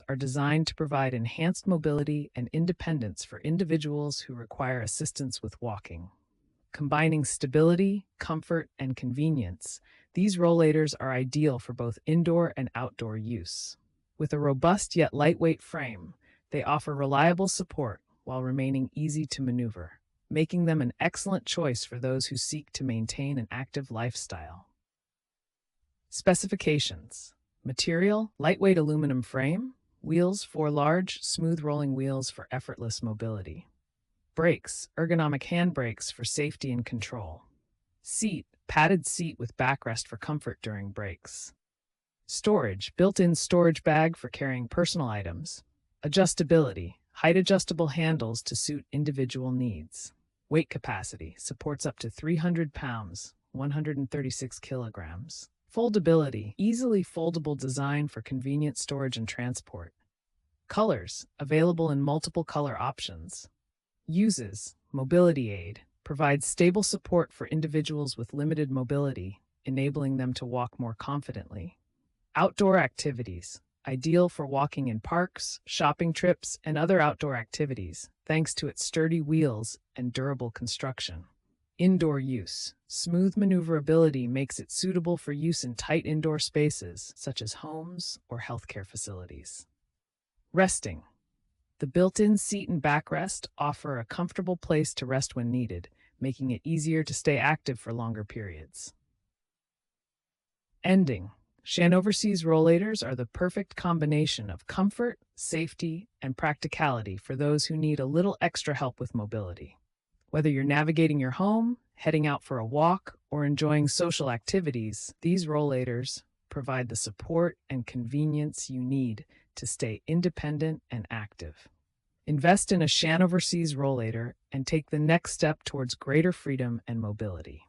are designed to provide enhanced mobility and independence for individuals who require assistance with walking. Combining stability, comfort, and convenience, these rollators are ideal for both indoor and outdoor use. With a robust yet lightweight frame, they offer reliable support while remaining easy to maneuver, making them an excellent choice for those who seek to maintain an active lifestyle. Specifications: material, lightweight aluminum frame, wheels, 4 large, smooth rolling wheels for effortless mobility. Brakes, ergonomic hand brakes for safety and control. Seat, padded seat with backrest for comfort during brakes. Storage, built-in storage bag for carrying personal items. Adjustability, height-adjustable handles to suit individual needs. Weight capacity, supports up to 300 pounds, 136 kilograms. Foldability, easily foldable design for convenient storage and transport. Colors, available in multiple color options. Uses, mobility aid, provides stable support for individuals with limited mobility, enabling them to walk more confidently. Outdoor activities, ideal for walking in parks, shopping trips, and other outdoor activities, thanks to its sturdy wheels and durable construction. Indoor use, smooth maneuverability makes it suitable for use in tight indoor spaces, such as homes or healthcare facilities. Resting. The built-in seat and backrest offer a comfortable place to rest when needed, making it easier to stay active for longer periods. Ending. Shanoverseas Rollators are the perfect combination of comfort, safety, and practicality for those who need a little extra help with mobility. Whether you're navigating your home, heading out for a walk, or enjoying social activities, these rollators provide the support and convenience you need to stay independent and active. Invest in a Shanoverseas rollator and take the next step towards greater freedom and mobility.